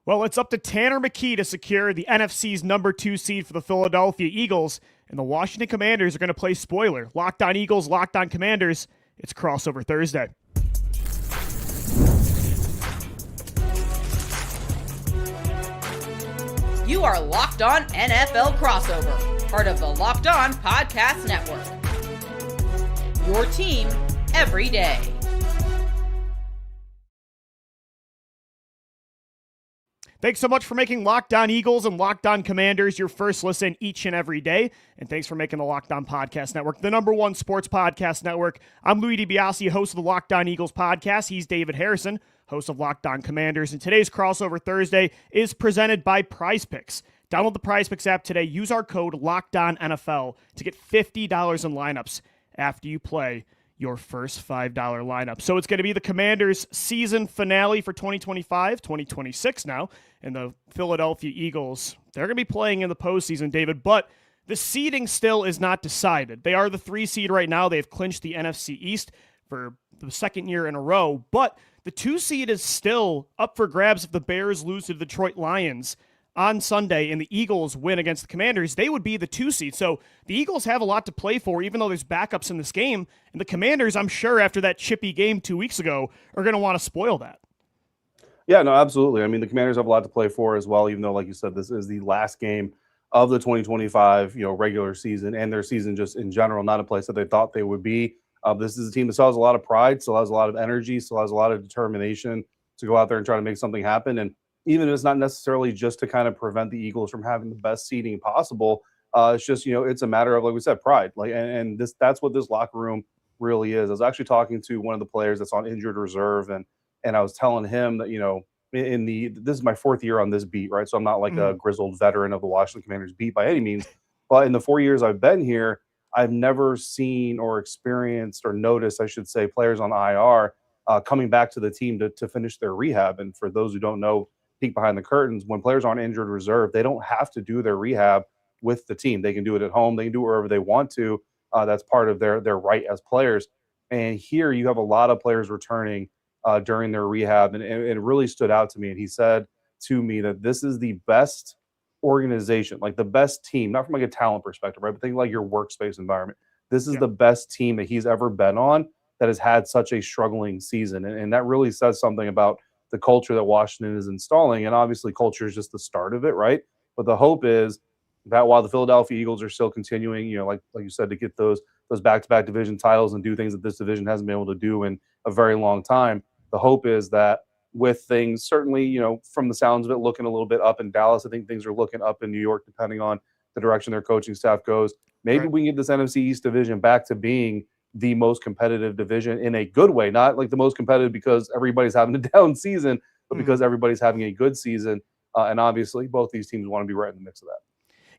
Well, it's up to Tanner McKee to secure the NFC's number 2 seed for the Philadelphia Eagles, and the Washington Commanders are going to play spoiler. Locked on Eagles, Locked on Commanders. It's crossover Thursday. You are Locked On NFL Crossover, part of the Locked On Podcast Network. Your team every day. Thanks so much for making Locked On Eagles and Locked On Commanders your first listen each and every day. And thanks for making the Locked On Podcast Network the number one sports podcast network. I'm Louis DiBiase, host of the Locked On Eagles podcast. He's David Harrison, host of Locked On Commanders. And today's Crossover Thursday is presented by Prize Picks. Download the Prize Picks app today. Use our code LOCKEDONNFL to get $50 in lineups after you play your first $5 lineup. So it's going to be the Commanders' season finale for 2025, 2026 now, and the Philadelphia Eagles. They're going to be playing in the postseason, David, but the seeding still is not decided. They are the 3 seed right now. They've clinched the NFC East for the second year in a row, but the 2 seed is still up for grabs if the Bears lose to the Detroit Lions on Sunday and the Eagles win against the Commanders. They would be the 2 seed. So the Eagles have a lot to play for, even though there's backups in this game. And the Commanders, I'm sure after that chippy game 2 weeks ago, are going to want to spoil that. Yeah, no, absolutely. I mean, the Commanders have a lot to play for as well, even though, like you said, this is the last game of the 2025, regular season and their season just in general, not a place that they thought they would be. This is a team that still has a lot of pride, still has a lot of energy, still has a lot of determination to go out there and try to make something happen. And even if it's not necessarily just to kind of prevent the Eagles from having the best seeding possible, it's just, it's a matter of, like we said, pride. And that's what this locker room really is. I was actually talking to one of the players that's on injured reserve, and I was telling him that, this is my 4th year on this beat, right? So I'm not like a grizzled veteran of the Washington Commanders beat by any means, but in the 4 years I've been here, I've never seen or experienced or noticed, I should say, players on IR coming back to the team to finish their rehab. And for those who don't know, peek behind the curtains, when players are on injured reserve, they don't have to do their rehab with the team. They can do it at home. They can do it wherever they want to. That's part of their right as players. And here you have a lot of players returning during their rehab. And it really stood out to me. And he said to me that this is the best organization, like the best team, not from like a talent perspective, right? But think like your workspace environment. This is the best team that he's ever been on that has had such a struggling season. And that really says something about the culture that Washington is installing. And obviously culture is just the start of it, right? But the hope is that while the Philadelphia Eagles are still continuing, like you said, to get those back-to-back division titles and do things that this division hasn't been able to do in a very long time, the hope is that with things certainly, from the sounds of it, looking a little bit up in Dallas, I think things are looking up in New York, depending on the direction their coaching staff goes. Maybe we can get this NFC East division back to being the most competitive division in a good way, not like the most competitive because everybody's having a down season, but because everybody's having a good season. And obviously both these teams want to be right in the mix of that.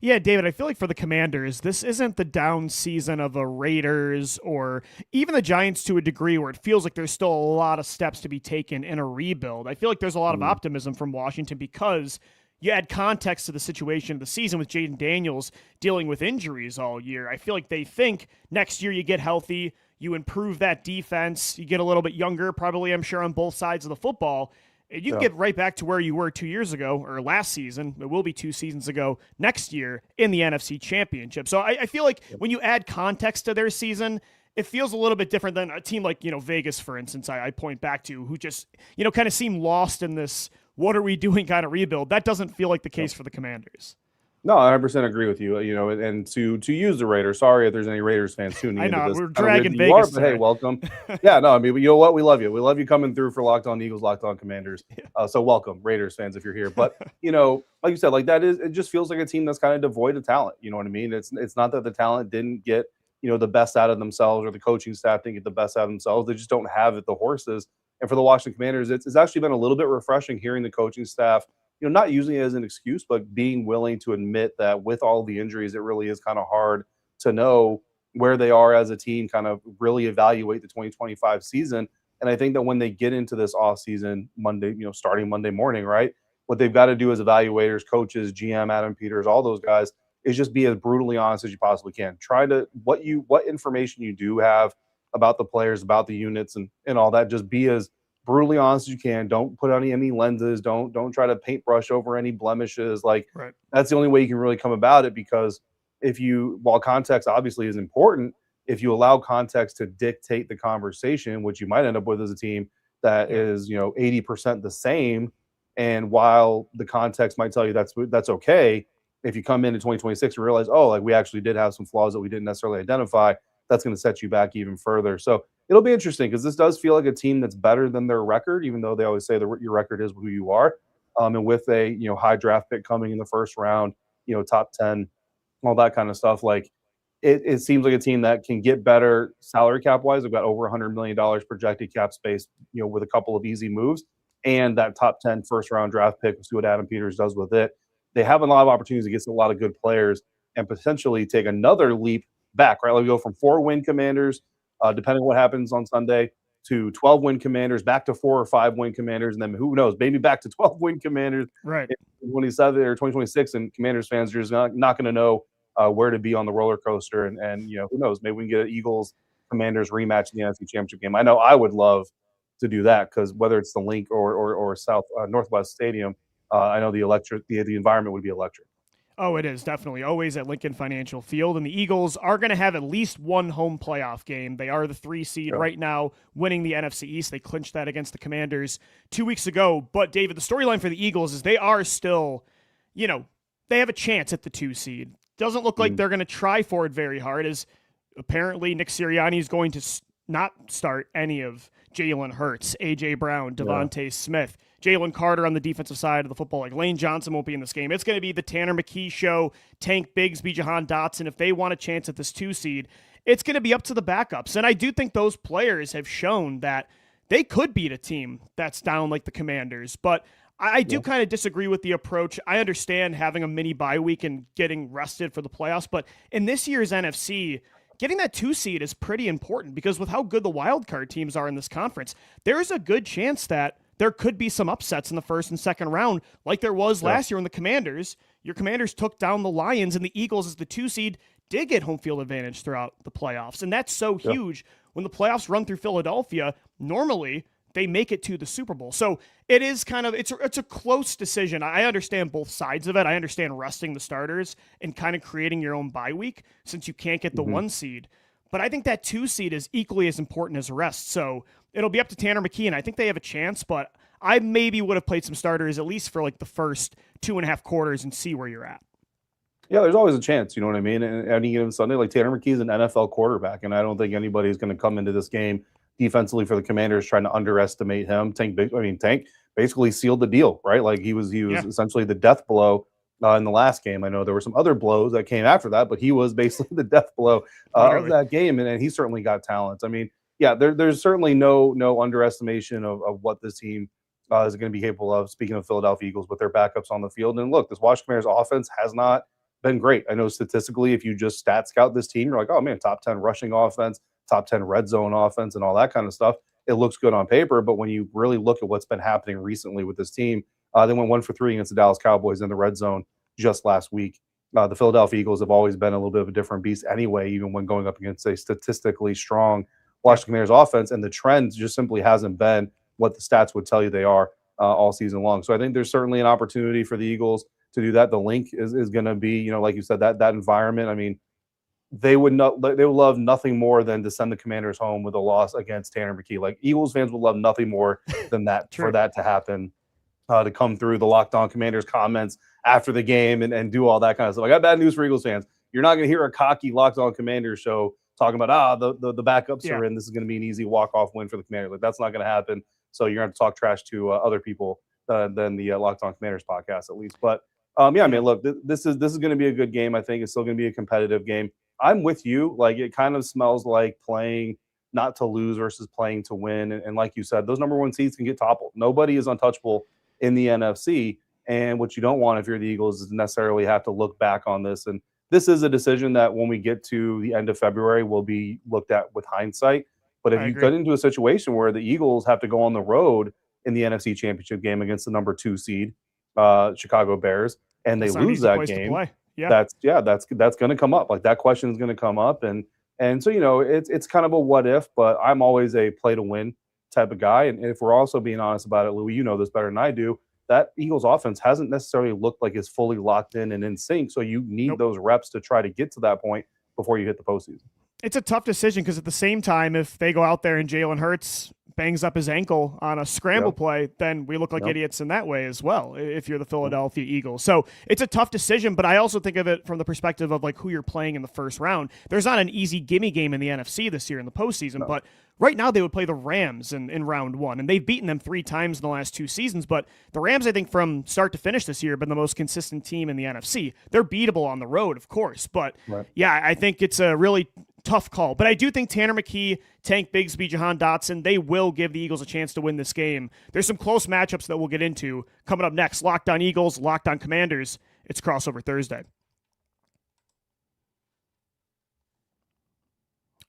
Yeah, David, I feel like for the Commanders, this isn't the down season of the Raiders or even the Giants to a degree where it feels like there's still a lot of steps to be taken in a rebuild. I feel like there's a lot of optimism from Washington because you add context to the situation of the season with Jaden Daniels dealing with injuries all year. I feel like they think next year you get healthy, you improve that defense, you get a little bit younger, probably, I'm sure, on both sides of the football. You can get right back to where you were 2 years ago, or last season. It will be 2 seasons ago next year in the NFC Championship. So I feel like when you add context to their season, it feels a little bit different than a team like, Vegas, for instance, I point back to, who just, kind of seem lost in this what are we doing kind of rebuild. That doesn't feel like the case for the Commanders. No, I 100% agree with you. And to use the Raiders. Sorry if there's any Raiders fans tuning in. I know this. we're dragging Vegas. But hey, welcome. Yeah, no, I mean, you know what? We love you. We love you coming through for Locked On Eagles, Locked On Commanders. So welcome, Raiders fans, if you're here. But like you said, like it just feels like a team that's kind of devoid of talent. You know what I mean? It's not that the talent didn't get the best out of themselves, or the coaching staff didn't get the best out of themselves. They just don't have the horses. And for the Washington Commanders, it's actually been a little bit refreshing hearing the coaching staff, not using it as an excuse, but being willing to admit that with all the injuries, it really is kind of hard to know where they are as a team, kind of really evaluate the 2025 season. And I think that when they get into this offseason Monday, starting Monday morning, right, what they've got to do as evaluators, coaches, GM, Adam Peters, all those guys, is just be as brutally honest as you possibly can. Try to, what information you do have about the players, about the units and all that, just be as brutally honest as you can. Don't put on any lenses. Don't try to paintbrush over any blemishes. Like Right. that's the only way you can really come about it, because while context obviously is important, if you allow context to dictate the conversation, which you might end up with as a team that is, 80% the same, and while the context might tell you that's okay, if you come into 2026 and realize, oh, like we actually did have some flaws that we didn't necessarily identify, that's going to set you back even further. So it'll be interesting, because this does feel like a team that's better than their record, even though they always say your record is who you are. And with a high draft pick coming in the first round, top 10, all that kind of stuff, like it seems like a team that can get better salary cap wise. They've got over $100 million projected cap space, with a couple of easy moves, and that top 10 first round draft pick. We'll see what Adam Peters does with it. They have a lot of opportunities to get a lot of good players and potentially take another leap back, right? Like we go from 4-win Commanders, depending on what happens on Sunday, to 12-win Commanders, back to 4 or 5-win Commanders, and then who knows, maybe back to 12-win Commanders Right. in 27 or 2026, and Commanders fans are just not going to know where to be on the roller coaster, and who knows, maybe we can get an Eagles Commanders rematch in the NFC Championship game. I know I would love to do that, because whether it's the Link or South Northwest Stadium, I know the environment would be electric. Oh, it is definitely always at Lincoln Financial Field, and the Eagles are going to have at least one home playoff game. They are the 3 seed right now, winning the NFC East. They clinched that against the Commanders 2 weeks ago. But David, the storyline for the Eagles is they are still, they have a chance at the 2 seed. Doesn't look like they're going to try for it very hard, as apparently Nick Sirianni is going to not start any of Jalen Hurts, A.J. Brown, Devontae Smith, Jalen Carter on the defensive side of the football. Like Lane Johnson won't be in this game. It's going to be the Tanner McKee show, Tank Bigsby, Jahan Dotson. If they want a chance at this 2 seed, it's going to be up to the backups. And I do think those players have shown that they could beat a team that's down like the Commanders. But I do kind of disagree with the approach. I understand having a mini bye week and getting rested for the playoffs. But in this year's NFC, getting that 2 seed is pretty important, because with how good the wild card teams are in this conference, there's a good chance that there could be some upsets in the first and second round, like there was last year when your Commanders took down the Lions, and the Eagles, as the 2 seed, did get home field advantage throughout the playoffs. And that's so huge. When the playoffs run through Philadelphia, normally they make it to the Super Bowl. So it is it's a close decision. I understand both sides of it. I understand resting the starters and kind of creating your own bye week, since you can't get the 1 seed. But I think that 2 seed is equally as important as rest. So it'll be up to Tanner McKee, and I think they have a chance, but I maybe would have played some starters at least for like the first 2.5 quarters and see where you're at. Yeah, there's always a chance, you know what I mean? And any given Sunday, like Tanner McKee is an NFL quarterback, and I don't think anybody's going to come into this game defensively for the Commanders trying to underestimate him. Tank basically sealed the deal, right? Like he was essentially the death blow in the last game. I know there were some other blows that came after that, but he was basically the death blow of that game, and he certainly got talent. I mean, yeah, there's certainly no underestimation of what this team is going to be capable of. Speaking of Philadelphia Eagles, with their backups on the field, and look, this Washington Commanders offense has not been great. I know statistically, if you just stat scout this team, you're like, oh man, top 10 rushing offense, top 10 red zone offense, and all that kind of stuff. It looks good on paper, but when you really look at what's been happening recently with this team, they went 1 for 3 against the Dallas Cowboys in the red zone just last week. The Philadelphia Eagles have always been a little bit of a different beast anyway, even when going up against a statistically strong Washington Commanders offense, and the trend just simply hasn't been what the stats would tell you they are all season long. So I think there's certainly an opportunity for the Eagles to do that. The Link is going to be, like you said, that environment. I mean, they would love nothing more than to send the Commanders home with a loss against Tanner McKee. Like Eagles fans would love nothing more than that for that to happen, to come through the Locked On Commanders comments after the game and do all that kind of stuff. I got bad news for Eagles fans. You're not going to hear a cocky Locked On Commanders show talking about the backups are in. This is going to be an easy walk-off win for the Commanders. Like that's not going to happen. So you're going to talk trash to other people than the Locked On Commanders podcast, at least. But I mean, look, this is going to be a good game. I think it's still going to be a competitive game. I'm with you. Like it kind of smells like playing not to lose versus playing to win. And like you said, those number 1 seeds can get toppled. Nobody is untouchable in the NFC. And what you don't want if you're the Eagles is necessarily have to look back on this. And this is a decision that when we get to the end of February will be looked at with hindsight. But if you get into a situation where the Eagles have to go on the road in the NFC Championship game against the number 2 seed, Chicago Bears, and they lose that game, that's going to come up. Like that question is going to come up, and so it's kind of a what if. But I'm always a play to win type of guy. And if we're also being honest about it, Louis, you know this better than I do, that Eagles offense hasn't necessarily looked like it's fully locked in and in sync. So you need those reps to try to get to that point before you hit the postseason. It's a tough decision because at the same time, if they go out there and Jalen Hurts bangs up his ankle on a scramble play, then we look like idiots in that way as well, if you're the Philadelphia Eagles. So it's a tough decision, but I also think of it from the perspective of like who you're playing in the first round. There's not an easy gimme game in the NFC this year in the postseason, but right now they would play the Rams in round one, and they've beaten them 3 times in the last 2 seasons, but the Rams, I think, from start to finish this year have been the most consistent team in the NFC. They're beatable on the road, of course, but yeah, I think it's a really tough call. But I do think Tanner McKee, Tank Bigsby, Jahan Dotson, they will give the Eagles a chance to win this game. There's some close matchups that we'll get into coming up next. Locked On Eagles, Locked On Commanders. It's Crossover Thursday.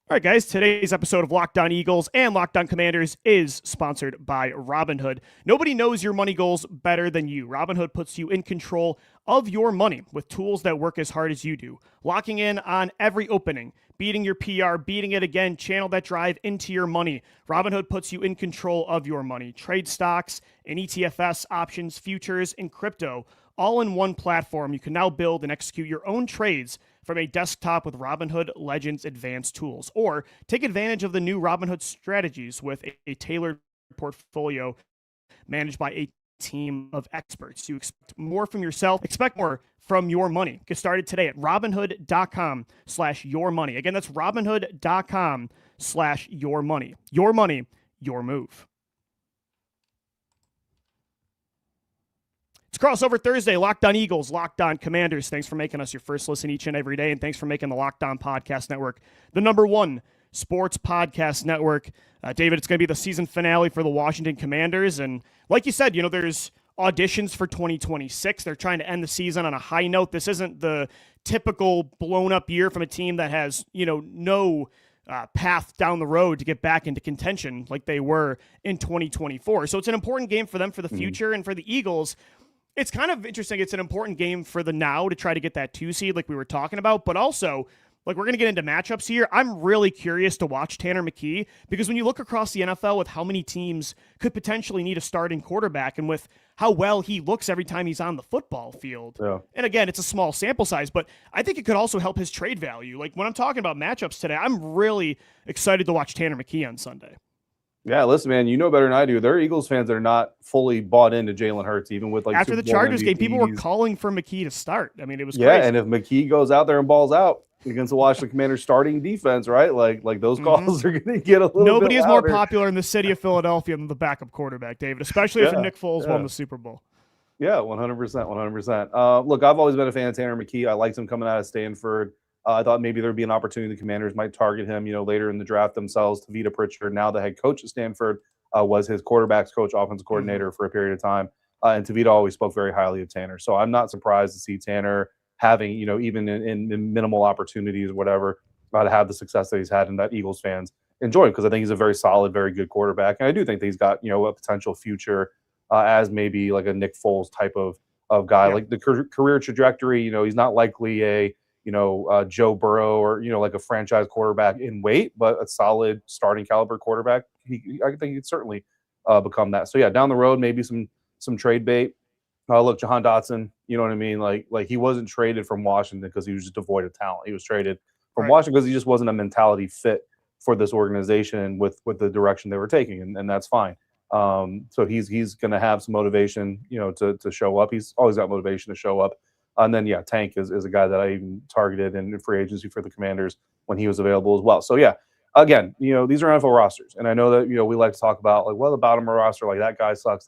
All right, guys, today's episode of Locked On Eagles and Locked On Commanders is sponsored by Robinhood. Nobody knows your money goals better than you. Robinhood puts you in control of your money with tools that work as hard as you do. Locking in on every opening, beating your PR, beating it again, channel that drive into your money. Robinhood puts you in control of your money. Trade stocks and ETFs, options, futures, and crypto, all in one platform. You can now build and execute your own trades from a desktop with Robinhood Legends advanced tools, or take advantage of the new Robinhood strategies with a tailored portfolio managed by a team of experts. You expect more from yourself, expect more from your money. Get started today at Robinhood.com/yourmoney. Again, that's Robinhood.com/yourmoney. Your money, your move. It's Crossover Thursday, Locked On Eagles, Locked On Commanders. Thanks for making us your first listen each and every day, and thanks for making the Locked On Podcast Network the #1 sports podcast network. David, it's going to be the season finale for the Washington Commanders, and like you said, there's auditions for 2026. They're trying to end the season on a high note. This isn't the typical blown-up year from a team that has, no path down the road to get back into contention like they were in 2024. So it's an important game for them for the future, and for the Eagles, it's kind of interesting. It's an important game for the now to try to get that 2 seed like we were talking about, but also, like, we're going to get into matchups here. I'm really curious to watch Tanner McKee, because when you look across the NFL with how many teams could potentially need a starting quarterback and with how well he looks every time he's on the football field. And again, it's a small sample size, but I think it could also help his trade value. Like, when I'm talking about matchups today, I'm really excited to watch Tanner McKee on Sunday. Yeah, listen, man, you know better than I do. There are Eagles fans that are not fully bought into Jalen Hurts, even with like after the Chargers game, people were calling for McKee to start. I mean, it was crazy. And if McKee goes out there and balls out against the Washington Commanders starting defense, right? Like those calls are going to get a little Nobody bit is louder. more popular in the city of Philadelphia than the backup quarterback, David, especially if Nick Foles won the Super Bowl. Yeah, 100%, 100%. Look, I've always been a fan of Tanner McKee. I liked him coming out of Stanford. I thought maybe there'd be an opportunity the Commanders might target him, later in the draft themselves. Tavita Pritchard, now the head coach at Stanford, was his quarterbacks coach, offensive coordinator for a period of time. And Tavita always spoke very highly of Tanner. So I'm not surprised to see Tanner having, even in minimal opportunities or whatever, to have the success that he's had and that Eagles fans enjoy, because I think he's a very solid, very good quarterback. And I do think that he's got, a potential future as maybe like a Nick Foles type of guy. Like the career trajectory, he's not likely a, Joe Burrow or, like a franchise quarterback in weight, but a solid starting caliber quarterback. I think he'd certainly become that. So yeah, down the road, maybe some trade bait. Look, Jahan Dotson, you know what I mean? Like he wasn't traded from Washington because he was just devoid of talent. He was traded from Washington because he just wasn't a mentality fit for this organization with the direction they were taking, and that's fine. So he's going to have some motivation, to show up. He's always got motivation to show up. And then, Tank is a guy that I even targeted in free agency for the Commanders when he was available as well. So, again, these are NFL rosters. And I know that, we like to talk about, like, well, the bottom of our roster, like, that guy sucks.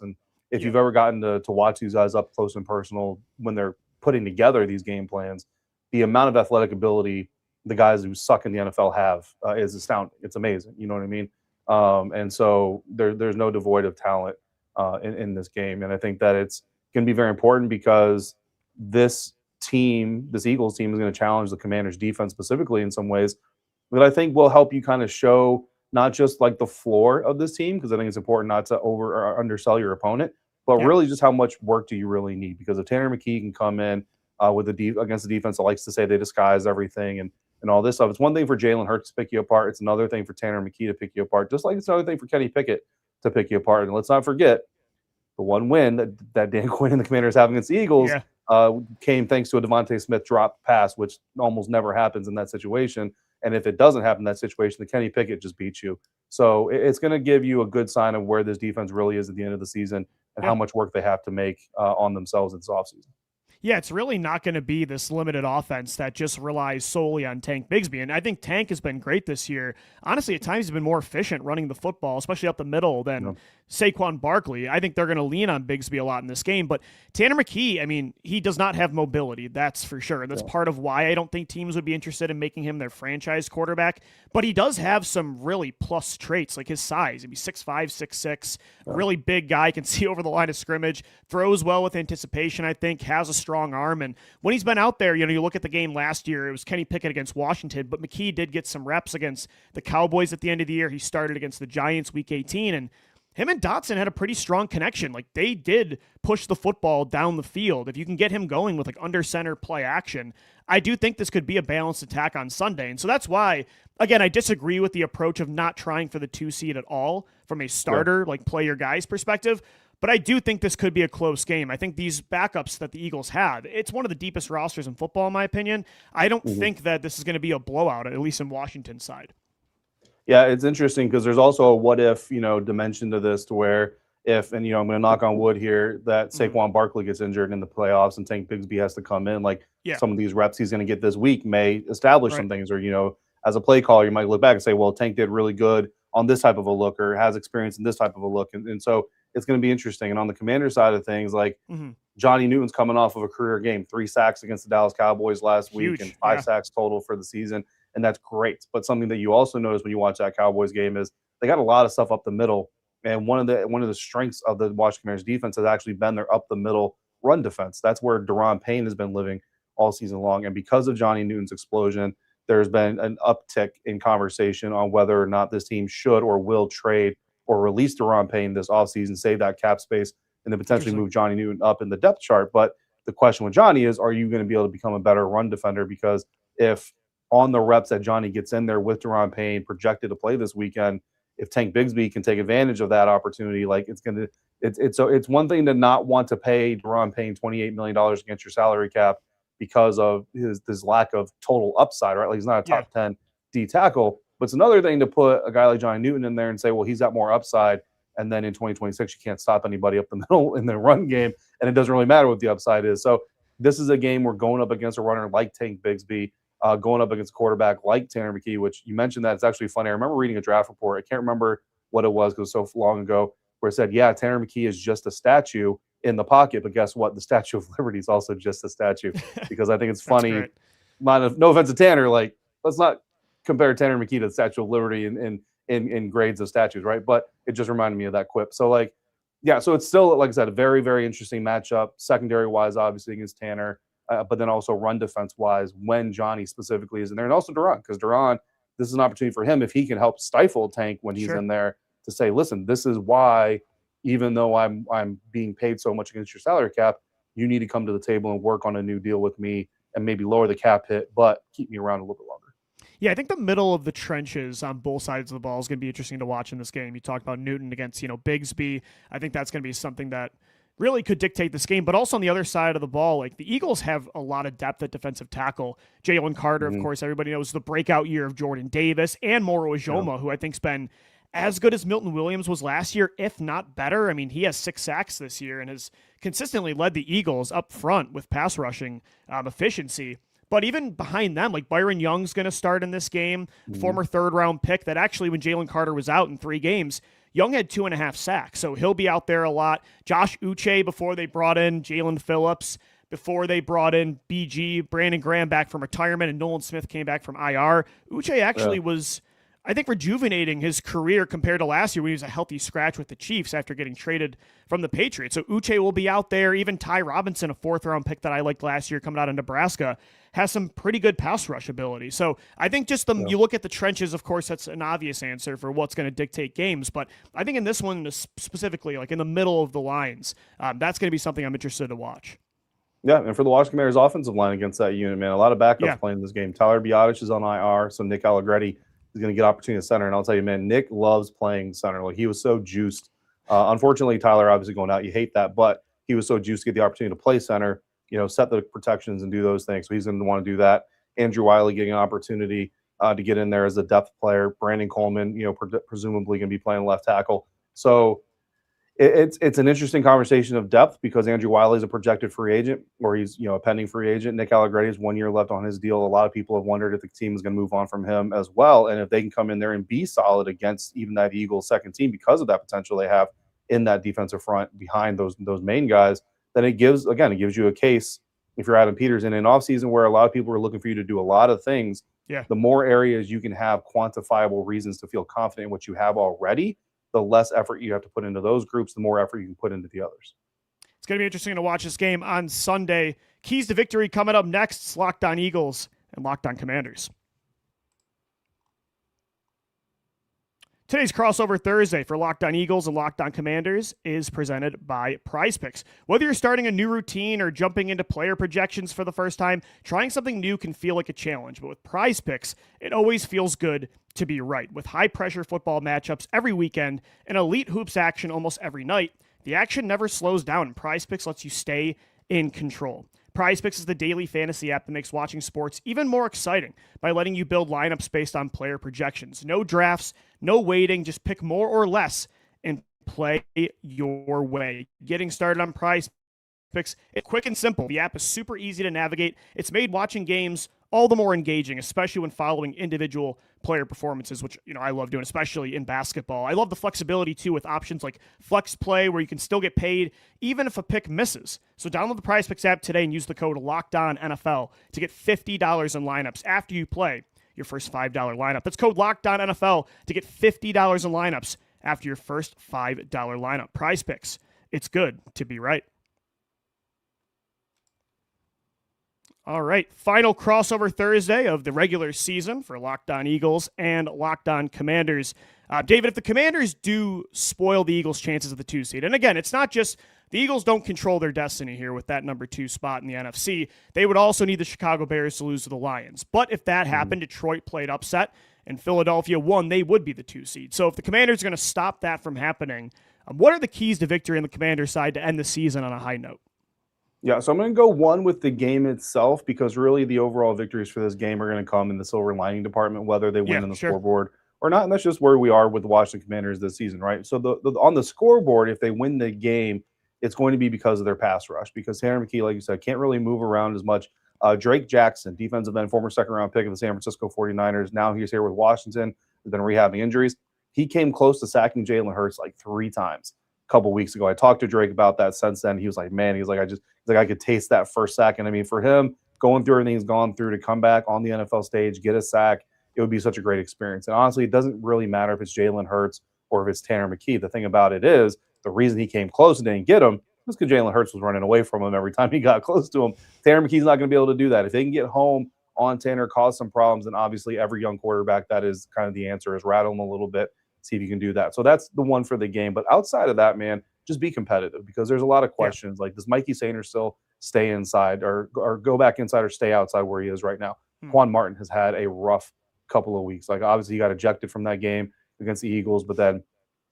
And if you've ever gotten to watch these guys up close and personal when they're putting together these game plans, the amount of athletic ability the guys who suck in the NFL have is astounding. It's amazing. You know what I mean? And so there's no devoid of talent in this game. And I think that it's going to be very important because this Eagles team is going to challenge the Commanders defense specifically in some ways that I think will help you kind of show not just like the floor of this team, because I think it's important not to over or undersell your opponent, but really just how much work do you really need? Because if Tanner McKee can come in against the defense that likes to say they disguise everything and and all this stuff. It's one thing for Jalen Hurts to pick you apart. It's another thing for Tanner McKee to pick you apart, just like it's another thing for Kenny Pickett to pick you apart. And let's not forget the one win that Dan Quinn and the Commanders have against the Eagles came thanks to a Devontae Smith drop pass, which almost never happens in that situation. And if it doesn't happen in that situation, the Kenny Pickett just beats you. So it's going to give you a good sign of where this defense really is at the end of the season and how much work they have to make on themselves in this offseason. Yeah, it's really not going to be this limited offense that just relies solely on Tank Bigsby. And I think Tank has been great this year. Honestly, at times he's been more efficient running the football, especially up the middle, than Saquon Barkley. I think they're going to lean on Bigsby a lot in this game. But Tanner McKee, I mean, he does not have mobility, that's for sure. And that's part of why I don't think teams would be interested in making him their franchise quarterback. But he does have some really plus traits, like his size. He'd be 6'5", 6'6", really big guy, can see over the line of scrimmage, throws well with anticipation, I think, has a strong arm. And when he's been out there, you look at the game last year, it was Kenny Pickett against Washington, but McKee did get some reps against the Cowboys at the end of the year. He started against the Giants week 18, and him and Dotson had a pretty strong connection. Like, they did push the football down the field. If you can get him going with like under center play action, I do think this could be a balanced attack on Sunday. And so that's why, again, I disagree with the approach of not trying for the 2 seed at all from a starter, like play your guys perspective. But I do think this could be a close game. I think these backups that the Eagles have, it's one of the deepest rosters in football, in my opinion. I don't think that this is going to be a blowout, at least in Washington's side. Yeah, it's interesting because there's also a what-if, dimension to this to where if, and, I'm going to knock on wood here, that Saquon Barkley gets injured in the playoffs and Tank Bigsby has to come in. Like, some of these reps he's going to get this week may establish some things, or, as a play caller, you might look back and say, well, Tank did really good on this type of a look or has experience in this type of a look. And so it's going to be interesting. And on the Commander side of things, like Johnny Newton's coming off of a career game, 3 sacks against the Dallas Cowboys last week and 5 sacks total for the season. And that's great. But something that you also notice when you watch that Cowboys game is they got a lot of stuff up the middle. And one of the strengths of the Washington Commanders defense has actually been their up the middle run defense. That's where Daron Payne has been living all season long. And because of Johnny Newton's explosion, there's been an uptick in conversation on whether or not this team should or will trade or release Daron Payne this offseason, save that cap space, and then potentially move Johnny Newton up in the depth chart. But the question with Johnny is, are you going to be able to become a better run defender? Because if on the reps that Johnny gets in there with Daron Payne projected to play this weekend, if Tank Bigsby can take advantage of that opportunity, like it's one thing to not want to pay Daron Payne $28 million against your salary cap because of his lack of total upside, right? Like, he's not a top 10 D tackle, but it's another thing to put a guy like Johnny Newton in there and say, well, he's got more upside. And then in 2026, you can't stop anybody up the middle in the run game. And it doesn't really matter what the upside is. So this is a game we're going up against a runner like Tank Bigsby, going up against a quarterback like Tanner McKee, which you mentioned that it's actually funny. I remember reading a draft report. I can't remember what it was because it was so long ago, where it said, Tanner McKee is just a statue in the pocket. But guess what? The Statue of Liberty is also just a statue, because I think it's funny. No offense to Tanner, like, let's not compare Tanner McKee to the Statue of Liberty in grades of statues, right? But it just reminded me of that quip. So, like, so it's still, like I said, a very, very interesting matchup, secondary-wise, obviously, against Tanner, but then also run defense-wise when Johnny specifically is in there. And also Daron, because Daron, this is an opportunity for him, if he can help stifle Tank when he's in there, to say, listen, this is why, even though I'm being paid so much against your salary cap, you need to come to the table and work on a new deal with me and maybe lower the cap hit, but keep me around a little bit longer. Yeah, I think the middle of the trenches on both sides of the ball is going to be interesting to watch in this game. You talked about Newton against, Bigsby. I think that's going to be something that really could dictate this game. But also on the other side of the ball, like, the Eagles have a lot of depth at defensive tackle. Jalen Carter, of course, everybody knows the breakout year of Jordan Davis, and Moro Ijoma, who I think's been as good as Milton Williams was last year, if not better. I mean, he has 6 sacks this year and has consistently led the Eagles up front with pass rushing efficiency. But even behind them, like, Byron Young's going to start in this game, former 3rd-round pick that actually, when Jalen Carter was out in 3 games, Young had 2.5 sacks, so he'll be out there a lot. Josh Uche, before they brought in Jalen Phillips, before they brought in BG, Brandon Graham back from retirement, and Nolan Smith came back from IR. Uche actually was, I think, rejuvenating his career compared to last year when he was a healthy scratch with the Chiefs after getting traded from the Patriots. So Uche will be out there. Even Ty Robinson, a 4th-round pick that I liked last year coming out of Nebraska, has some pretty good pass rush ability. So I think just you look at the trenches, of course, that's an obvious answer for what's going to dictate games. But I think in this one specifically, like in the middle of the lines, that's going to be something I'm interested to watch. Yeah, and for the Washington Commanders offensive line against that unit, man, a lot of backups playing this game. Tyler Biadasz is on IR, so Nick Allegretti is going to get opportunity at center. And I'll tell you, man, Nick loves playing center. Like, he was so juiced. Unfortunately, Tyler obviously going out. You hate that, but he was so juiced to get the opportunity to play center, set the protections and do those things. So he's going to want to do that. Andrew Wiley getting an opportunity to get in there as a depth player. Brandon Coleman, presumably going to be playing left tackle. So it's an interesting conversation of depth because Andrew Wiley is a projected free agent, or he's a pending free agent. Nick Allegretti has 1 year left on his deal. A lot of people have wondered if the team is going to move on from him as well, and if they can come in there and be solid against even that Eagles second team because of that potential they have in that defensive front behind those main guys. Then it gives you a case if you're Adam Peters in an offseason where a lot of people are looking for you to do a lot of things. Yeah. The more areas you can have quantifiable reasons to feel confident in what you have already, the less effort you have to put into those groups, the more effort you can put into the others. It's going to be interesting to watch this game on Sunday. Keys to victory coming up next. It's Locked On Eagles and Locked On Commanders. Today's crossover Thursday for Locked On Eagles and Locked On Commanders is presented by PrizePicks. Whether you're starting a new routine or jumping into player projections for the first time, trying something new can feel like a challenge. But with PrizePicks, it always feels good to be right. With high-pressure football matchups every weekend and elite hoops action almost every night, the action never slows down, and PrizePicks lets you stay in control. PrizePicks is the daily fantasy app that makes watching sports even more exciting by letting you build lineups based on player projections. No drafts, no waiting, just pick more or less and play your way. Getting started on PrizePicks, it's quick and simple. The app is super easy to navigate. It's made watching games all the more engaging, especially when following individual player performances, which I love doing, especially in basketball. I love the flexibility too with options like flex play, where you can still get paid even if a pick misses. So download the PrizePicks app today and use the code LOCKEDONNFL to get $50 in lineups after you play your first $5 lineup. That's code LOCKEDONNFL to get $50 in lineups after your first $5 lineup. PrizePicks, it's good to be right. All right, final crossover Thursday of the regular season for Locked On Eagles and Locked On Commanders. David, if the Commanders do spoil the Eagles' chances of the 2 seed, and again, it's not just the Eagles don't control their destiny here with that number 2 spot in the NFC. They would also need the Chicago Bears to lose to the Lions. But if that happened, Detroit played upset, and Philadelphia won, they would be the 2 seed. So if the Commanders are going to stop that from happening, what are the keys to victory on the Commanders' side to end the season on a high note? Yeah, so I'm going to go one with the game itself because really the overall victories for this game are going to come in the silver lining department, whether they win on the scoreboard or not. And that's just where we are with the Washington Commanders this season, right? So on the scoreboard, if they win the game, it's going to be because of their pass rush, because Tanner McKee, like you said, can't really move around as much. Drake Jackson, defensive end, former second-round pick of the San Francisco 49ers. Now he's here with Washington. He's been rehabbing injuries. He came close to sacking Jalen Hurts like 3 times a couple weeks ago. I talked to Drake about that since then. He was like, man, I could taste that first sack. And I mean, for him, going through everything he's gone through to come back on the NFL stage, get a sack, it would be such a great experience. And honestly, it doesn't really matter if it's Jalen Hurts or if it's Tanner McKee. The thing about it is, the reason he came close and didn't get him was because Jalen Hurts was running away from him every time he got close to him. Tanner McKee's not going to be able to do that. If they can get home on Tanner, cause some problems, then obviously every young quarterback, that is kind of the answer, is rattle him a little bit, see if you can do that. So that's the one for the game. But outside of that, man, just be competitive, because there's a lot of questions. Like, does Mikey Sanders still stay inside or go back inside or stay outside where he is right now? Quan Martin has had a rough couple of weeks. Like, obviously he got ejected from that game against the Eagles, but then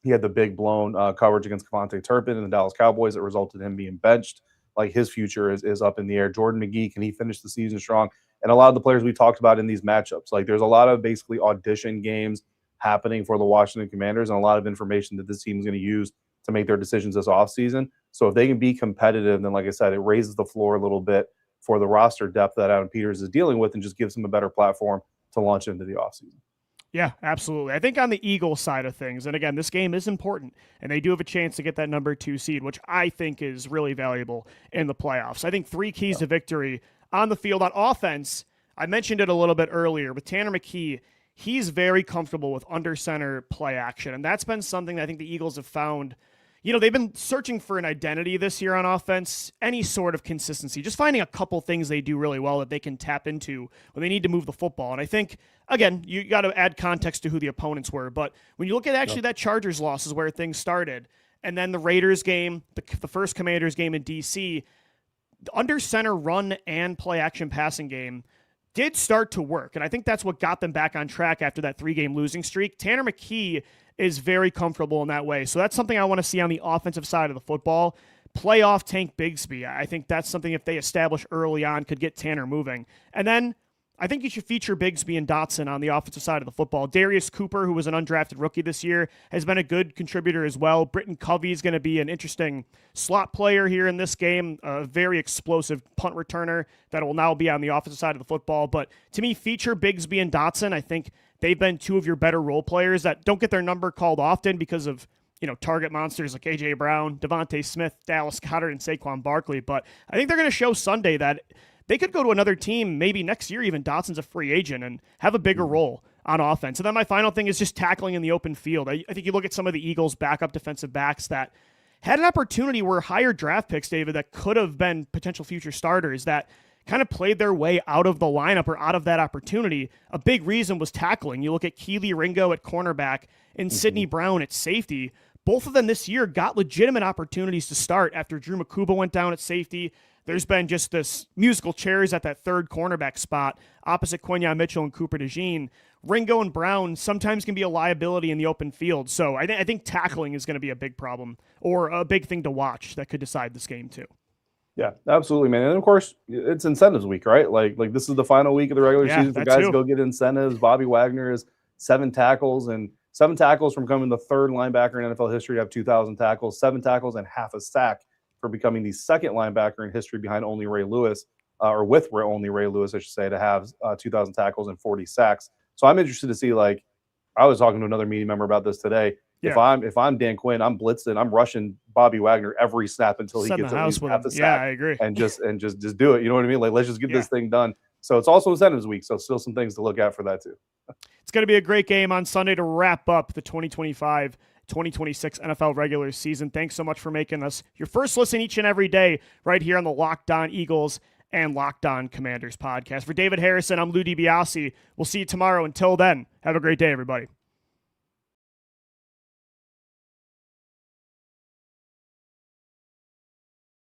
he had the big blown coverage against Devontae Turpin and the Dallas Cowboys that resulted in him being benched. Like, his future is up in the air. Jordan McGee, can he finish the season strong? And a lot of the players we talked about in these matchups, like, there's a lot of basically audition games happening for the Washington Commanders and a lot of information that this team is going to use to make their decisions this offseason. So if they can be competitive, then, like I said, it raises the floor a little bit for the roster depth that Adam Peters is dealing with and just gives him a better platform to launch into the offseason. Yeah, absolutely. I think on the Eagles side of things, and again, this game is important, and they do have a chance to get that number 2 seed, which I think is really valuable in the playoffs. I think 3 keys to victory on the field. On offense, I mentioned it a little bit earlier, with Tanner McKee, he's very comfortable with under center play action, and that's been something that I think the Eagles have found. They've been searching for an identity this year on offense, any sort of consistency, just finding a couple things they do really well that they can tap into when they need to move the football. And I think, again, you got to add context to who the opponents were. But when you look at actually that Chargers loss is where things started, and then the Raiders game, the first Commanders game in D.C., under center run and play action passing game did start to work. And I think that's what got them back on track after that 3-game losing streak. Tanner McKee is very comfortable in that way. So that's something I want to see on the offensive side of the football. Playoff Tank Bigsby. I think that's something, if they establish early on, could get Tanner moving. And then I think you should feature Bigsby and Dotson on the offensive side of the football. Darius Cooper, who was an undrafted rookie this year, has been a good contributor as well. Britton Covey is going to be an interesting slot player here in this game, a very explosive punt returner that will now be on the offensive side of the football. But to me, feature Bigsby and Dotson. I think they've been two of your better role players that don't get their number called often because of target monsters like A.J. Brown, Devontae Smith, Dallas Goedert, and Saquon Barkley. But I think they're going to show Sunday that they could go to another team, maybe next year even, Dotson's a free agent, and have a bigger role on offense. And then my final thing is just tackling in the open field. I think you look at some of the Eagles' backup defensive backs that had an opportunity where higher draft picks, David, that could have been potential future starters that kind of played their way out of the lineup or out of that opportunity. A big reason was tackling. You look at Keely Ringo at cornerback and Sidney Brown at safety. Both of them this year got legitimate opportunities to start after Drew Makuba went down at safety. There's been just this musical chairs at that third cornerback spot opposite Quinyon Mitchell and Cooper DeJean. Ringo and Brown sometimes can be a liability in the open field. So I think tackling is going to be a big problem or a big thing to watch that could decide this game too. Yeah, absolutely, man. And of course, it's incentives week, right? Like this is the final week of the regular season. The guys go get incentives. Bobby Wagner is 7 tackles from becoming the third linebacker in NFL history to have 2,000 tackles, 7 tackles and half a sack for becoming the second linebacker in history behind only Ray Lewis, only Ray Lewis, I should say, to have 2,000 tackles and 40 sacks. So I'm interested to see, I was talking to another media member about this today. Yeah. If I'm Dan Quinn, I'm blitzing, I'm rushing Bobby Wagner every snap until he gets at least half the sack. Yeah, I agree. And just do it. You know what I mean? Let's just get this thing done. So it's also incentives week. So still some things to look at for that too. It's going to be a great game on Sunday to wrap up the 2025-2026 NFL regular season. Thanks so much for making us your first listen each and every day right here on the Locked On Eagles and Locked On Commanders podcast. For David Harrison, I'm Lou DiBiase. We'll see you tomorrow. Until then, have a great day, everybody.